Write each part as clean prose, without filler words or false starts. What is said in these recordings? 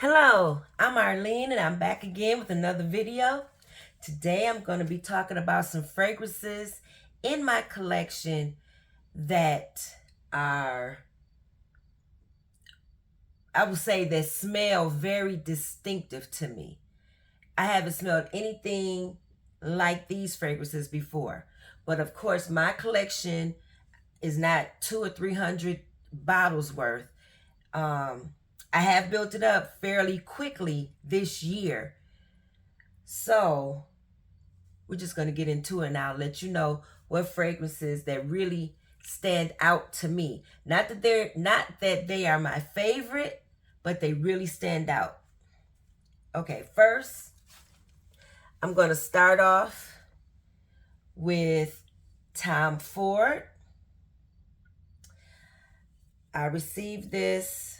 Hello, I'm Arlene and I'm back again with another video. Today I'm going to be talking about some fragrances in my collection that are, I would say, that smell very distinctive to me. I haven't smelled anything like these fragrances before. But of course, my collection is not 200 or 300 bottles worth. I have built it up fairly quickly this year. So we're just going to get into it and I'll let you know what fragrances that really stand out to me. Not that they are my favorite, but they really stand out. Okay, first, I'm going to start off with Tom Ford. I received this.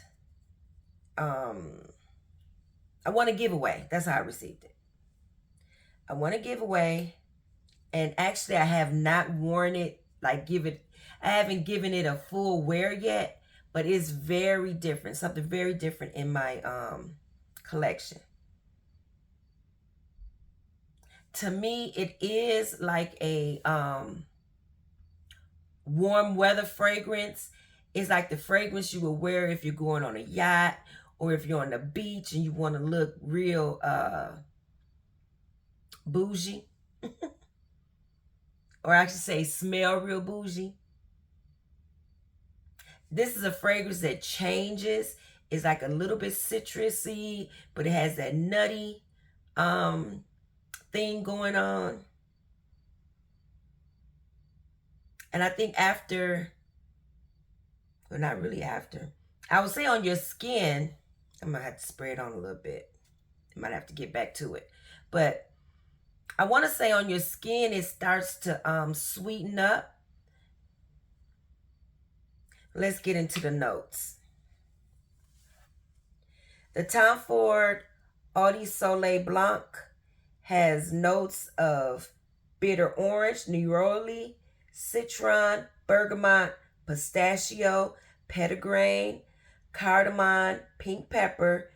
I want to give away. That's how I received it. I want to give away, and actually I have not worn it, I haven't given it a full wear yet, but it's very different, something very different in my collection. To me, it is like a warm weather fragrance. It's like the fragrance you would wear if you're going on a yacht or if you're on the beach and you want to look real bougie. Or I should say smell real bougie. This is a fragrance that changes. It's like a little bit citrusy, but it has that nutty thing going on. And I think after, well, not really after, I would say on your skin, I might have to spray it on a little bit. I might have to get back to it. But I want to say on your skin, it starts to sweeten up. Let's get into the notes. The Tom Ford Eau de Soleil Blanc has notes of bitter orange, neroli, citron, bergamot, pistachio, petitgrain, cardamom, pink pepper,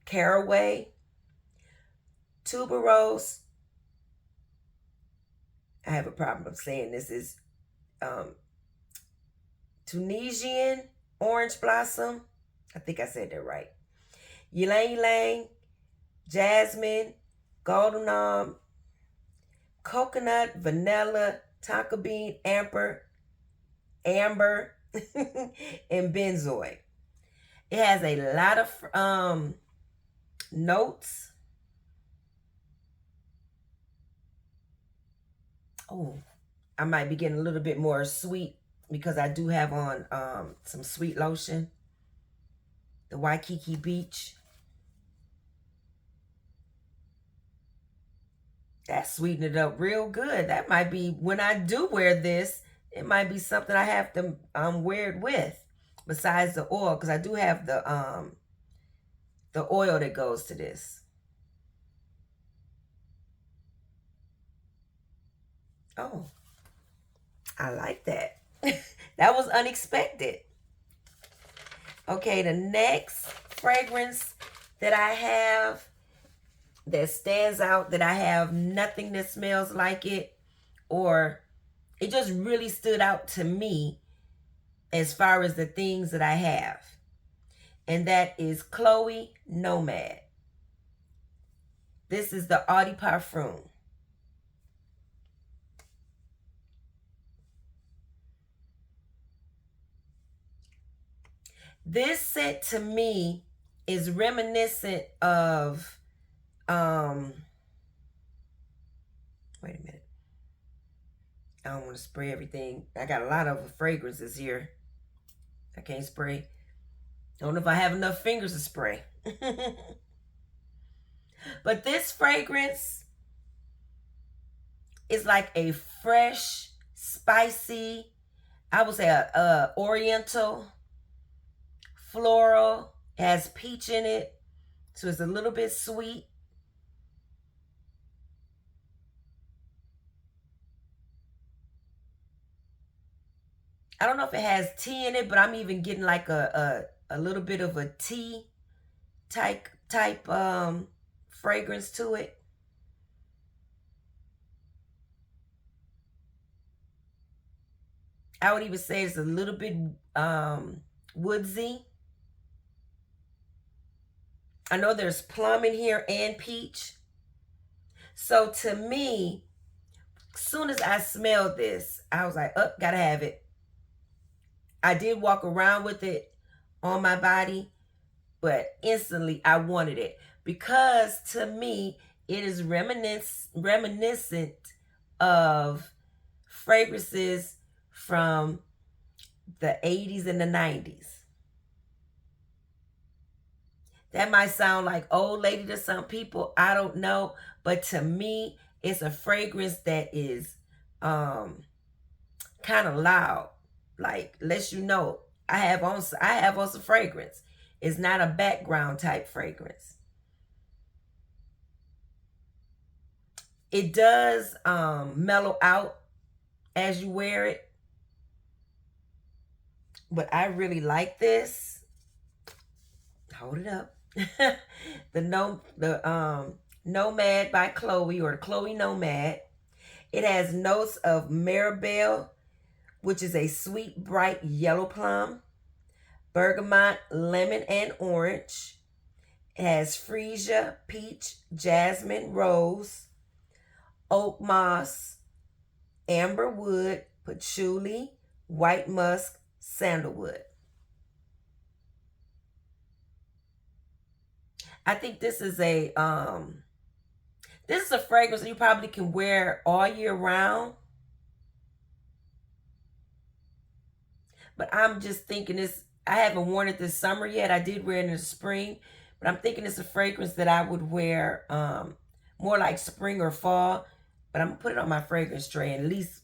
caraway, tuberose. I have a problem of saying this is Tunisian orange blossom. I think I said that right. Ylang ylang, jasmine, goldenrod, coconut, vanilla, tonka bean, amber, and benzoin. It has a lot of notes. Oh, I might be getting a little bit more sweet because I do have on some sweet lotion. The Waikiki Beach. That sweetened it up real good. That might be, when I do wear this, it might be something I have to wear it with, besides the oil, because I do have the oil that goes to this. Oh, I like that. That was unexpected. Okay, the next fragrance that I have that stands out, that I have nothing that smells like it, or it just really stood out to me as far as the things that I have. And that is Chloe Nomad. This is the Eau de Parfum. This scent to me is reminiscent of, wait a minute. I don't want to spray everything. I got a lot of fragrances here. I can't spray. I don't know if I have enough fingers to spray. But this fragrance is like a fresh, spicy, I would say a oriental, floral. It has peach in it, so it's a little bit sweet. I don't know if it has tea in it, but I'm even getting like a little bit of a tea type fragrance to it. I would even say it's a little bit woodsy. I know there's plum in here and peach. So to me, as soon as I smelled this, I was like, oh, gotta have it. I did walk around with it on my body, but instantly I wanted it because to me, it is reminiscent of fragrances from the 80s and the 90s. That might sound like old lady to some people. I don't know. But to me, it's a fragrance that is kind of loud. Like, lets you know I have on some fragrance. It's not a background type fragrance. It does mellow out as you wear it. But I really like this. Hold it up. the Nomad by Chloe, or Chloe Nomad. It has notes of Maribel, which is a sweet, bright yellow plum, bergamot, lemon, and orange. It has freesia, peach, jasmine, rose, oak moss, amber wood, patchouli, white musk, sandalwood. I think this is a fragrance that you probably can wear all year round. But I'm just thinking this, I haven't worn it this summer yet. I did wear it in the spring, but I'm thinking it's a fragrance that I would wear more like spring or fall. But I'm gonna put it on my fragrance tray at least,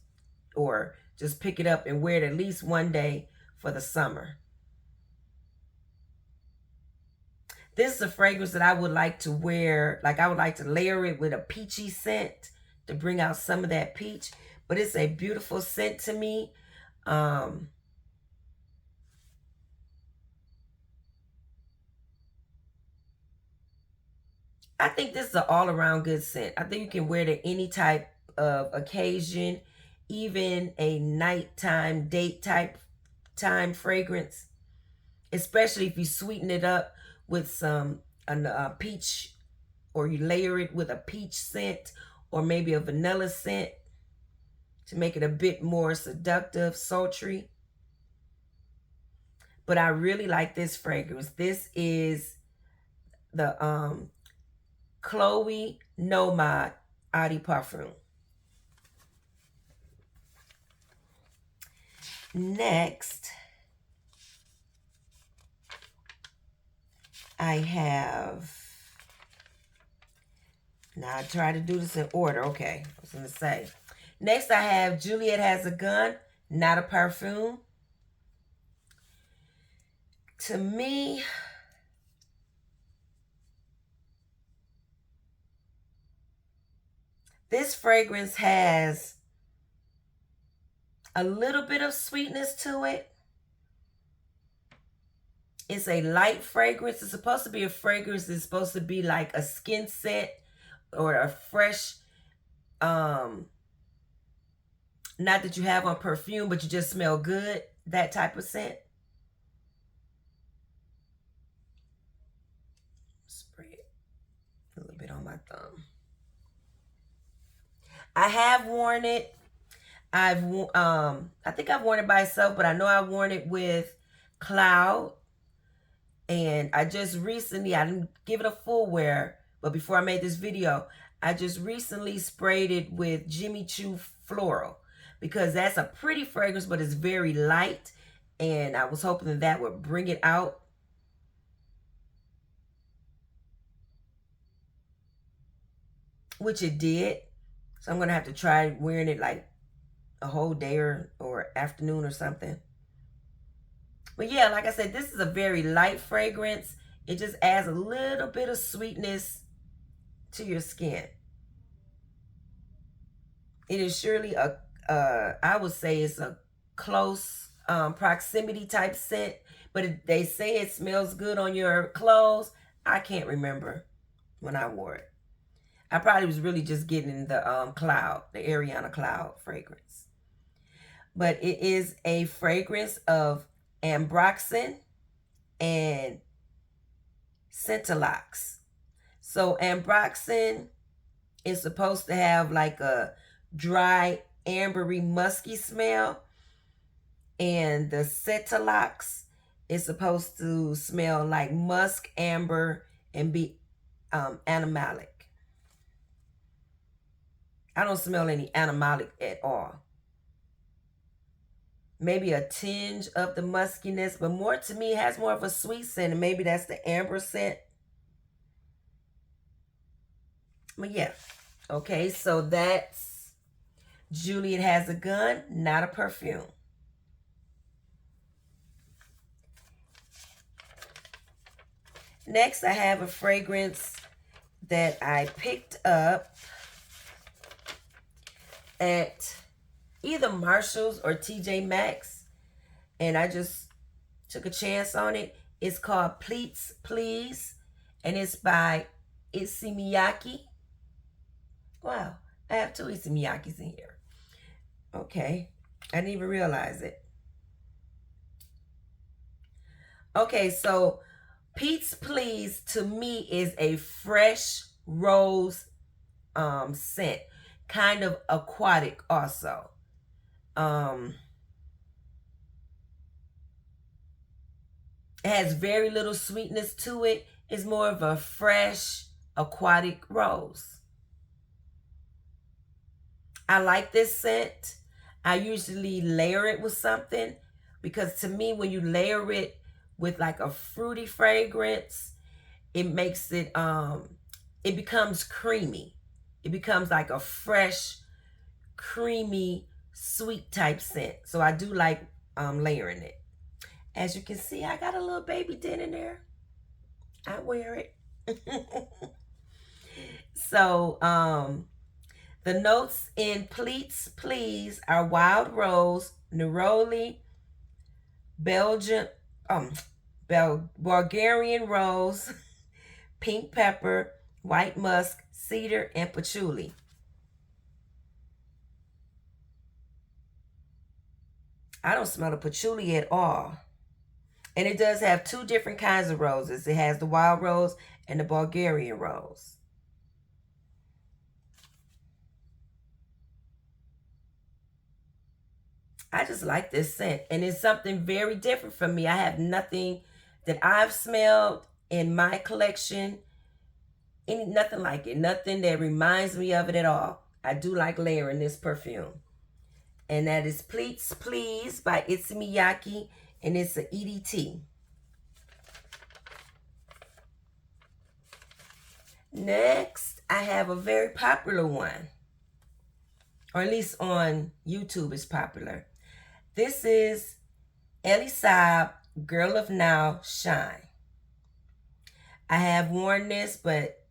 or just pick it up and wear it at least one day for the summer. This is a fragrance that I would like to wear. Like, I would like to layer it with a peachy scent to bring out some of that peach. But it's a beautiful scent to me. I think this is an all-around good scent. I think you can wear it at any type of occasion, even a nighttime, date type time fragrance, especially if you sweeten it up with some peach, or you layer it with a peach scent or maybe a vanilla scent to make it a bit more seductive, sultry. But I really like this fragrance. This is the Chloe Nomad Arti Perfume. Next, I have, now I try to do this in order. Okay, I was going to say. Next, I have Juliette Has A Gun, not a perfume. To me, this fragrance has a little bit of sweetness to it. It's a light fragrance. It's supposed to be a fragrance that's supposed to be like a skin scent or a fresh, not that you have on perfume, but you just smell good, that type of scent. Spray it a little bit on my thumb. I have worn it. I think I've worn it by itself, but I know I've worn it with Cloud. And I just recently, I didn't give it a full wear, but before I made this video, I just recently sprayed it with Jimmy Choo Floral, because that's a pretty fragrance, but it's very light. And I was hoping that that would bring it out. Which it did. So I'm going to have to try wearing it like a whole day or afternoon or something. But yeah, like I said, this is a very light fragrance. It just adds a little bit of sweetness to your skin. It is surely I would say it's a close proximity type scent. But they say it smells good on your clothes. I can't remember when I wore it. I probably was really just getting the cloud, the Ariana Cloud fragrance. But it is a fragrance of ambroxan and Scintillax. So ambroxan is supposed to have like a dry, ambery, musky smell. And the Scintillax is supposed to smell like musk, amber, and be animalic. I don't smell any animalic at all. Maybe a tinge of the muskiness, but more to me, it has more of a sweet scent, and maybe that's the amber scent. But yeah, okay, so that's Juliette Has a Gun, not a perfume. Next, I have a fragrance that I picked up at either Marshall's or TJ Maxx, and I just took a chance on it. It's called Pleats Please, and it's by Issey Miyake. Wow, I have two Issey Miyakes in here. Okay, I didn't even realize it. Okay, so Pleats Please to me is a fresh rose scent, kind of aquatic also. It has very little sweetness to it. It's more of a fresh aquatic rose. I like this scent. I usually layer it with something because to me, when you layer it with like a fruity fragrance, it makes it it becomes creamy. It becomes like a fresh, creamy, sweet type scent. So I do like layering it. As you can see, I got a little baby dent in there. I wear it. So the notes in Pleats Please are wild rose, neroli, Belgian, Bulgarian rose, pink pepper, white musk, cedar, and patchouli. I don't smell the patchouli at all. And it does have two different kinds of roses. It has the wild rose and the Bulgarian rose. I just like this scent. And it's something very different from me. I have nothing that I've smelled in my collection. Nothing like it. Nothing that reminds me of it at all. I do like layering this perfume. And that is Pleats Please by Issey Miyake. And it's an EDT. Next, I have a very popular one. Or at least on YouTube it's popular. This is Elie Saab, Girl of Now, Shine. I have worn this, but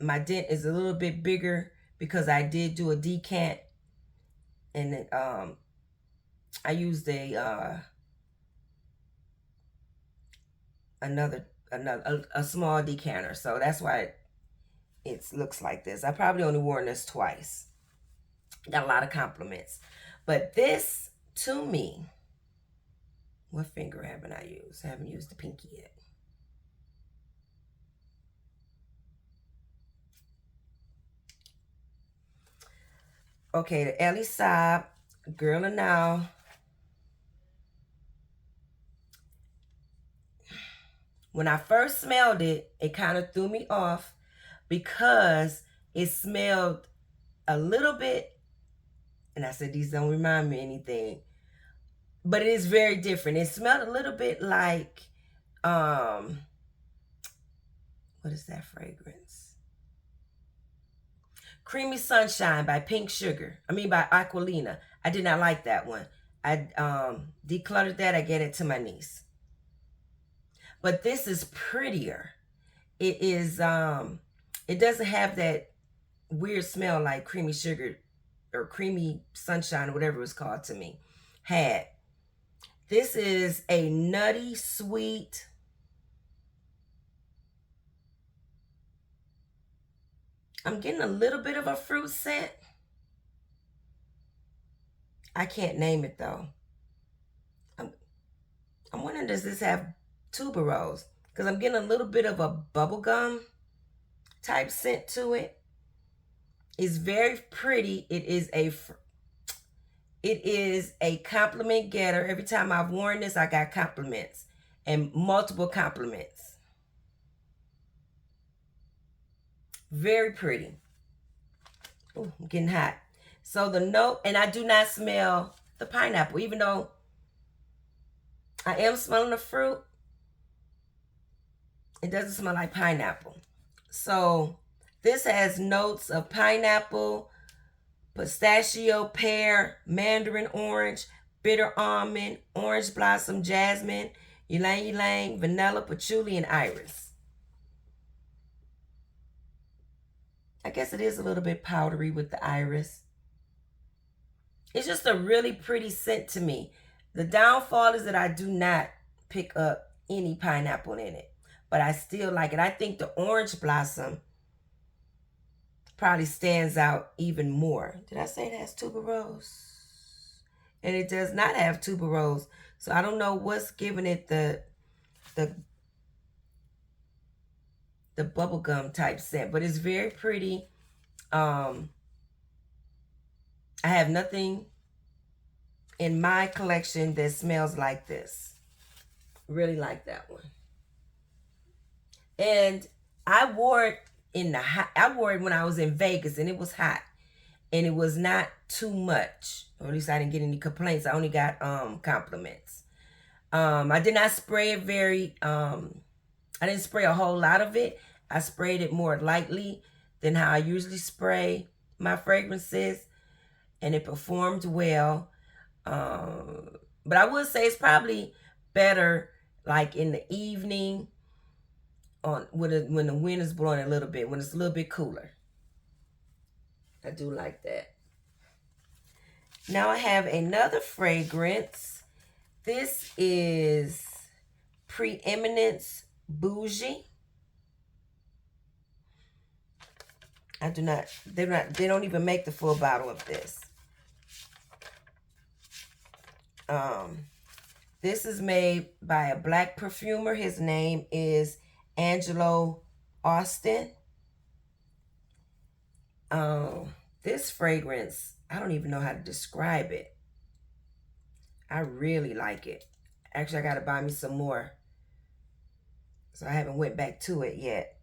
my dent is a little bit bigger because I did do a decant. And it, I used a small decanter, so that's why it looks like this. I probably only worn this twice. Got a lot of compliments, but this to me, what finger haven't I used? I haven't used the pinky yet. Okay, the Elie Saab, Girl of Now. When I first smelled it, it kind of threw me off because it smelled a little bit, and I said, these don't remind me of anything. But it is very different. It smelled a little bit like, what is that fragrance? Creamy Sunshine by Pink Sugar. By Aquilina. I did not like that one. I decluttered that. I gave it to my niece. But this is prettier. It is, it doesn't have that weird smell like Creamy Sugar or Creamy Sunshine or whatever it was called to me had. This is a nutty, sweet, I'm getting a little bit of a fruit scent. I can't name it though. I'm wondering, does this have tuberose? Because I'm getting a little bit of a bubblegum type scent to it. It's very pretty. It is a compliment getter. Every time I've worn this, I got compliments and multiple compliments. Very pretty. Oh, I'm getting hot. So the note, and I do not smell the pineapple, even though I am smelling the fruit. It doesn't smell like pineapple. So this has notes of pineapple, pistachio, pear, mandarin orange, bitter almond, orange blossom, jasmine, ylang ylang, vanilla, patchouli, and iris. I guess it is a little bit powdery with the iris. It's just a really pretty scent to me. The downfall is that I do not pick up any pineapple in it, but I still like it. I think the orange blossom probably stands out even more. Did I say it has tuberose? And it does not have tuberose. So I don't know what's giving it the bubblegum type scent, but it's very pretty. I have nothing in my collection that smells like this. Really like that one. And I wore it I wore it when I was in Vegas, and it was hot, and it was not too much, or at least I didn't get any complaints. I only got compliments. I did not spray it I didn't spray a whole lot of it. I sprayed it more lightly than how I usually spray my fragrances, and it performed well. But I would say it's probably better like in the evening when the wind is blowing a little bit, when it's a little bit cooler. I do like that. Now I have another fragrance. This is Preeminence Boujee. They don't even make the full bottle of this. This is made by a black perfumer. His name is Angelo Austin. This fragrance, I don't even know how to describe it. I really like it. Actually, I gotta buy me some more, so I haven't went back to it yet.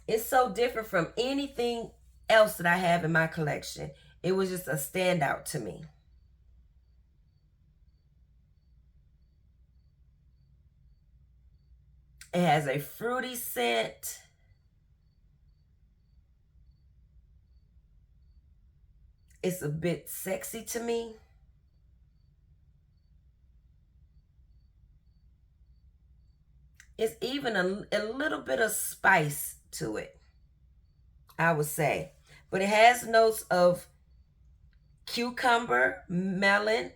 It's so different from anything else that I have in my collection. It was just a standout to me. It has a fruity scent. It's a bit sexy to me. It's even a little bit of spice to it, I would say. But it has notes of cucumber, melon,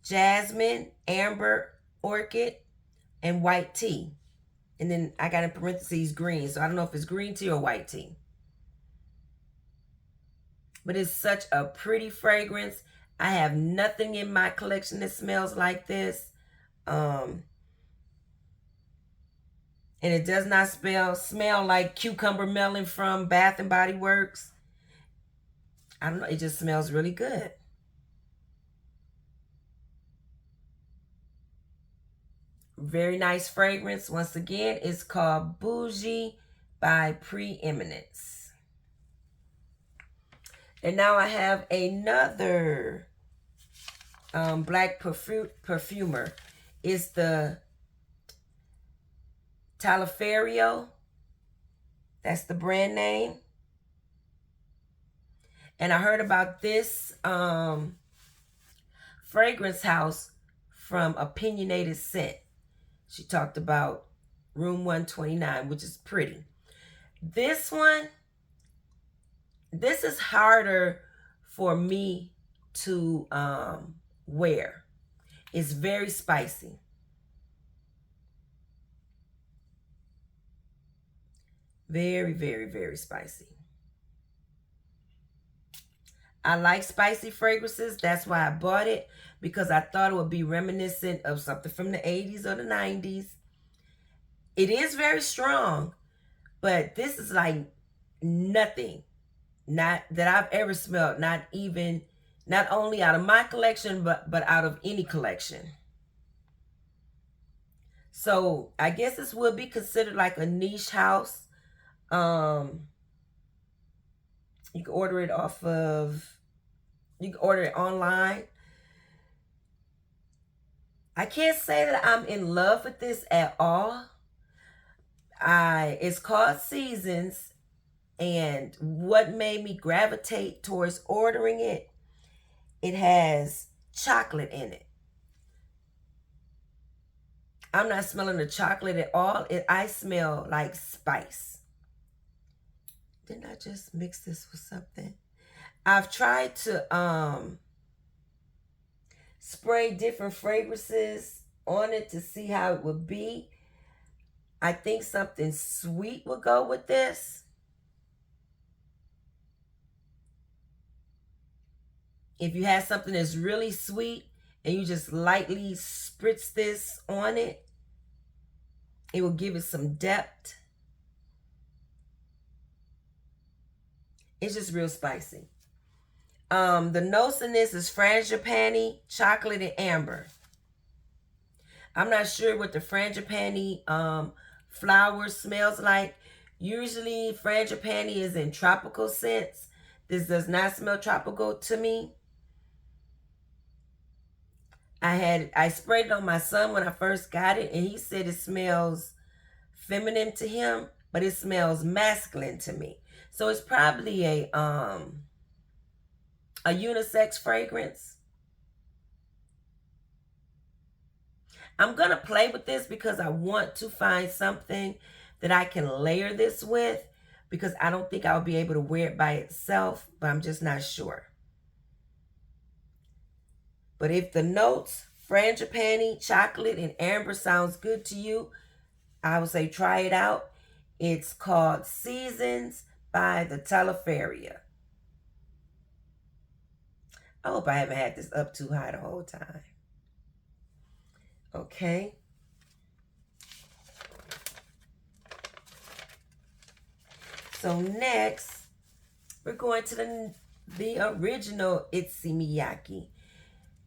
jasmine, amber, orchid, and white tea. And then I got in parentheses green, so I don't know if it's green tea or white tea. But it's such a pretty fragrance. I have nothing in my collection that smells like this. And it does not smell like cucumber melon from Bath and Body Works. I don't know, it just smells really good. Very nice fragrance. Once again, it's called Bougie by Preeminence. And now I have another black perfumer. It's the Taliaferro. That's the brand name. And I heard about this fragrance house from Opinionated Scent. She talked about room 129, which is pretty. This one, this is harder for me to wear. It's very spicy. Very, very, very spicy. I like spicy fragrances. That's why I bought it, because I thought it would be reminiscent of something from the 80s or the 90s. It is very strong, but this is like nothing not that I've ever smelled, not only out of my collection, but out of any collection. So I guess this would be considered like a niche house. You can order it you can order it online. I can't say that I'm in love with this at all. It's called Seasons, and what made me gravitate towards ordering it, it has chocolate in it. I'm not smelling the chocolate at all. I smell like spice. Didn't I just mix this with something? I've tried to spray different fragrances on it to see how it would be. I think something sweet would go with this. If you have something that's really sweet and you just lightly spritz this on it, it will give it some depth. It's just real spicy. The notes in this is frangipani, chocolate, and amber. I'm not sure what the frangipani flower smells like. Usually frangipani is in tropical scents. This does not smell tropical to me. I sprayed it on my son when I first got it, and he said it smells feminine to him, but it smells masculine to me. So it's probably a unisex fragrance. I'm going to play with this because I want to find something that I can layer this with, because I don't think I'll be able to wear it by itself, but I'm just not sure. But if the notes, frangipani, chocolate, and amber sounds good to you, I would say try it out. It's called Seasons by the Taliaferro. I hope I haven't had this up too high the whole time. Okay. So next, we're going to the original Issey Miyake.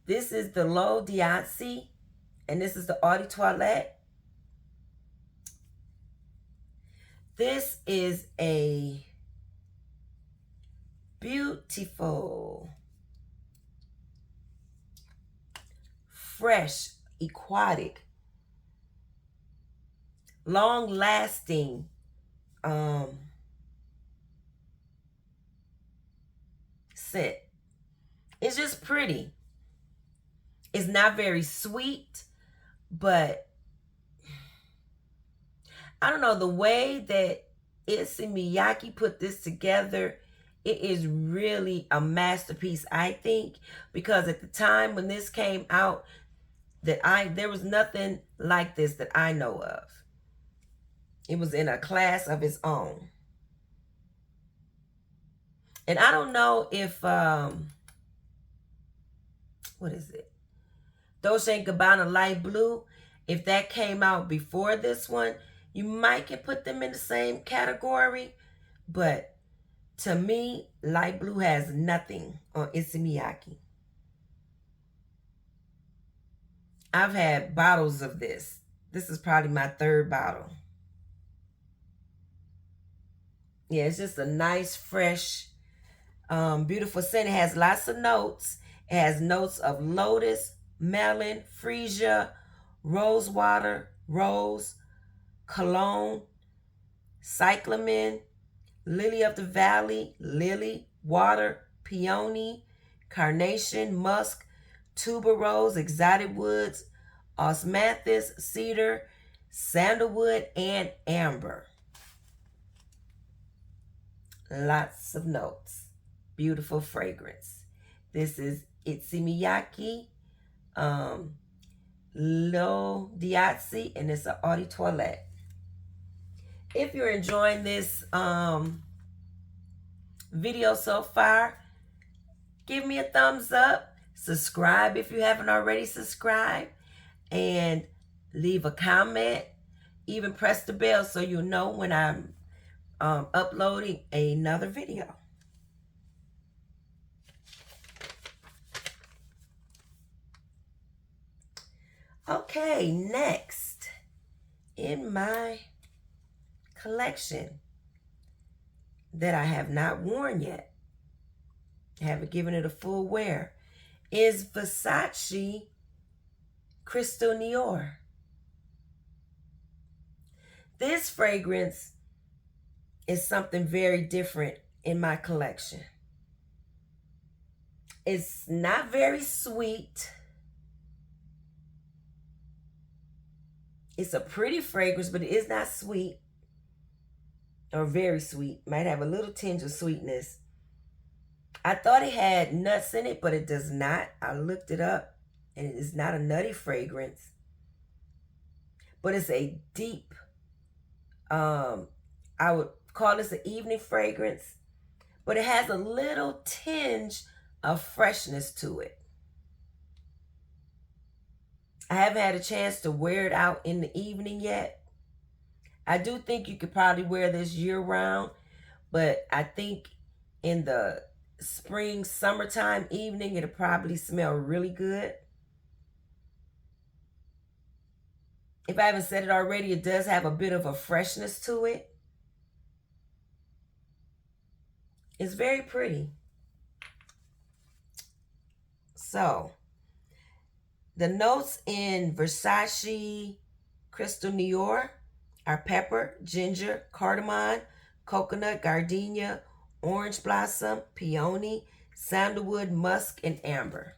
This is the L'Eau d'Arti, and this is the Eau de Toilette. This is a beautiful, fresh, aquatic, long-lasting scent. It's just pretty. It's not very sweet, but I don't know, the way that Issey Miyake put this together, it is really a masterpiece, I think, because at the time when this came out, there was nothing like this that I know of. It was in a class of its own. And I don't know if what is it? Dolce Gabbana Light Blue, if that came out before this one, you might can put them in the same category. But to me, Light Blue has nothing on Issey Miyake. I've had bottles of this. This is probably my third bottle. Yeah, it's just a nice, fresh, beautiful scent. It has lots of notes. It has notes of lotus, melon, freesia, rose water, rose, cologne, cyclamen, lily of the valley, lily, water, peony, carnation, musk, tuberose, exotic woods, osmanthus, cedar, sandalwood, and amber. Lots of notes. Beautiful fragrance. This is Issey Miyake, L'Eau d'Arti, and it's an Eau de Toilette. If you're enjoying this video so far, give me a thumbs up. Subscribe if you haven't already subscribed. And leave a comment. Even press the bell so you'll know when I'm uploading another video. Okay, next in my collection that I have not worn yet, haven't given it a full wear, is Versace Crystal Noir. This fragrance is something very different in my collection. It's not very sweet. It's a pretty fragrance, but it is not sweet or very sweet. Might have a little tinge of sweetness. I thought it had nuts in it, but it does not. I looked it up, and it is not a nutty fragrance. But it's a deep, I would call this an evening fragrance, but it has a little tinge of freshness to it. I haven't had a chance to wear it out in the evening yet. I do think you could probably wear this year-round, but I think in the spring, summertime evening, it'll probably smell really good. If I haven't said it already, it does have a bit of a freshness to it. It's very pretty. So, the notes in Versace Crystal Noir are pepper, ginger, cardamom, coconut, gardenia, orange blossom, peony, sandalwood, musk, and amber.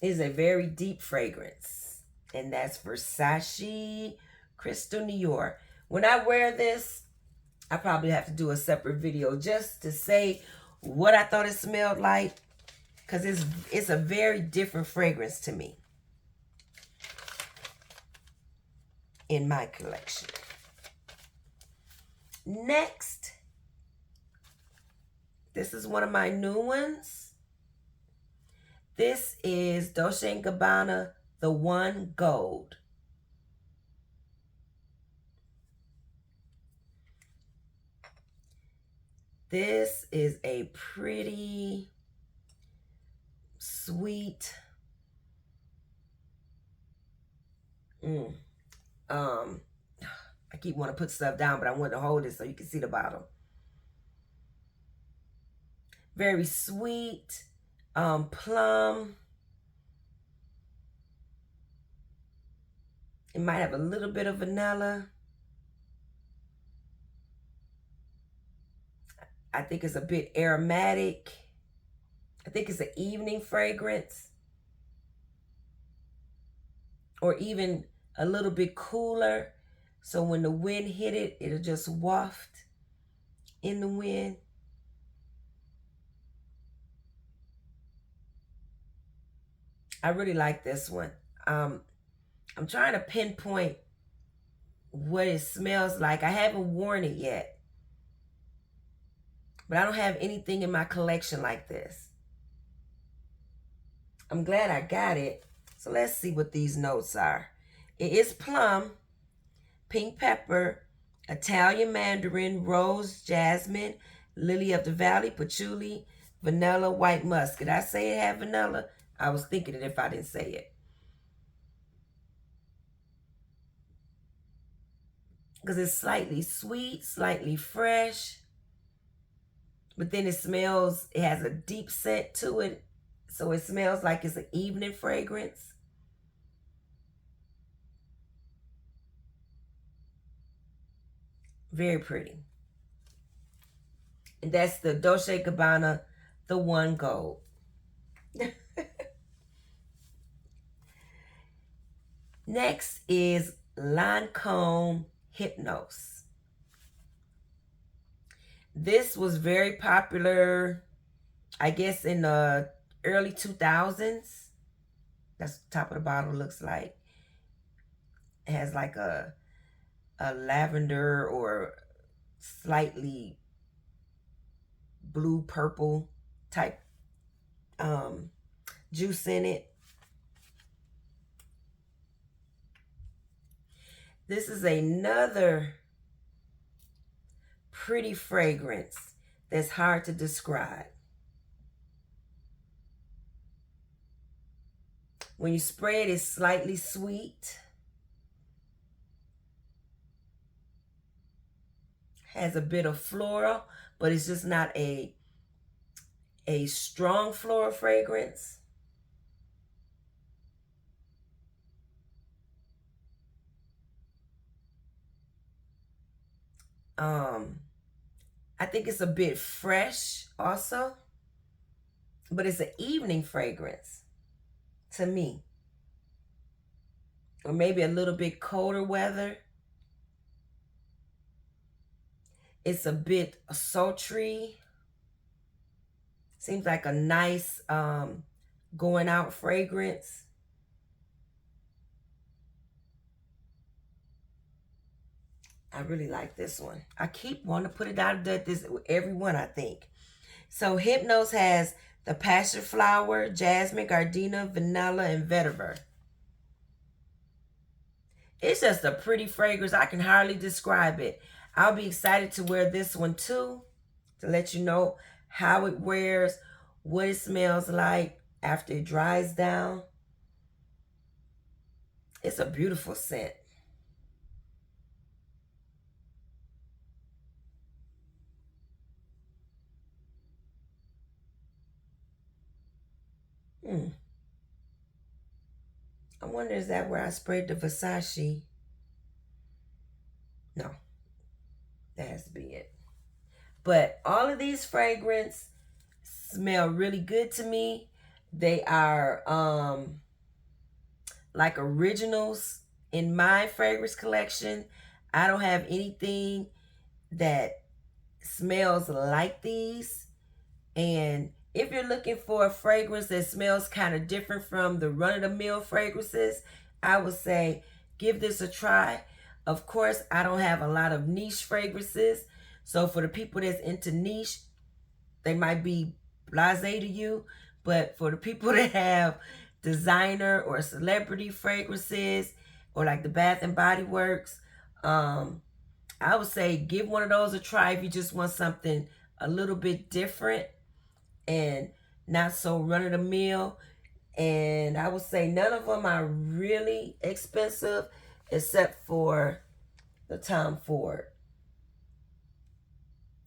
It is a very deep fragrance, and that's Versace Crystal Noir. When I wear this, I probably have to do a separate video just to say what I thought it smelled like, because it's a very different fragrance to me in my collection. Next, this is one of my new ones. This is Dolce Gabbana The One Gold. This is a pretty sweet, I keep wanting to put stuff down, but I want to hold it so you can see the bottom. Very sweet, plum. It might have a little bit of vanilla. I think it's a bit aromatic. I think it's an evening fragrance, or even a little bit cooler. So when the wind hit it, it'll just waft in the wind. I really like this one. I'm trying to pinpoint what it smells like. I haven't worn it yet, but I don't have anything in my collection like this. I'm glad I got it. So let's see what these notes are. It is plum, pink pepper, Italian mandarin, rose, jasmine, lily of the valley, patchouli, vanilla, white musk. Did I say it had vanilla? I was thinking it if I didn't say it. Because it's slightly sweet, slightly fresh. But then it smells, it has a deep scent to it. So it smells like it's an evening fragrance. Very pretty. And that's the Dolce Gabbana The One Gold. Next is Lancome Hypnose. This was very popular, I guess, in the early 2000s. That's what the top of the bottle looks like. It has like a a lavender or slightly blue purple type juice in it. This is another pretty fragrance that's hard to describe. When you spray it, it's slightly sweet. Has a bit of floral, but it's just not a strong floral fragrance. I think it's a bit fresh also, but it's an evening fragrance to me. Or maybe a little bit colder weather. It's a bit sultry. Seems like a nice going out fragrance. I really like this one. I keep wanting to put it out there this every one, I think. So Hypnose has the passion flower, jasmine, gardenia, vanilla, and vetiver. It's just a pretty fragrance. I can hardly describe it. I'll be excited to wear this one too, to let you know how it wears, what it smells like after it dries down. It's a beautiful scent. I wonder, is that where I sprayed the Versace? No, that has to be it. But all of these fragrances smell really good to me. They are like originals in my fragrance collection. I don't have anything that smells like these. And if you're looking for a fragrance that smells kind of different from the run-of-the-mill fragrances, I would say give this a try. Of course, I don't have a lot of niche fragrances. So for the people that's into niche, they might be blasé to you. But for the people that have designer or celebrity fragrances, or like the Bath and Body Works, I would say give one of those a try if you just want something a little bit different and not so run-of-the-mill. And I would say none of them are really expensive except for the Tom Ford.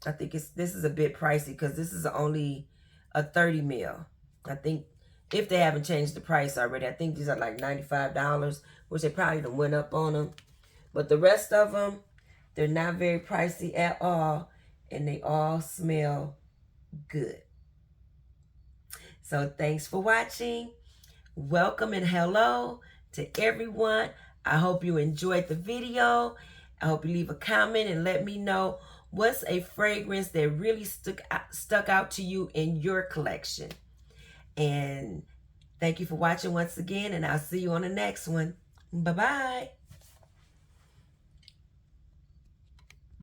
I think this is a bit pricey because this is only a 30 ml. I think if they haven't changed the price already, I think these are like $95, which they probably done went up on them. But the rest of them, they're not very pricey at all, and they all smell good. So thanks for watching. Welcome and hello to everyone. I hope you enjoyed the video. I hope you leave a comment and let me know what's a fragrance that really stuck out to you in your collection. And thank you for watching once again, and I'll see you on the next one. Bye-bye.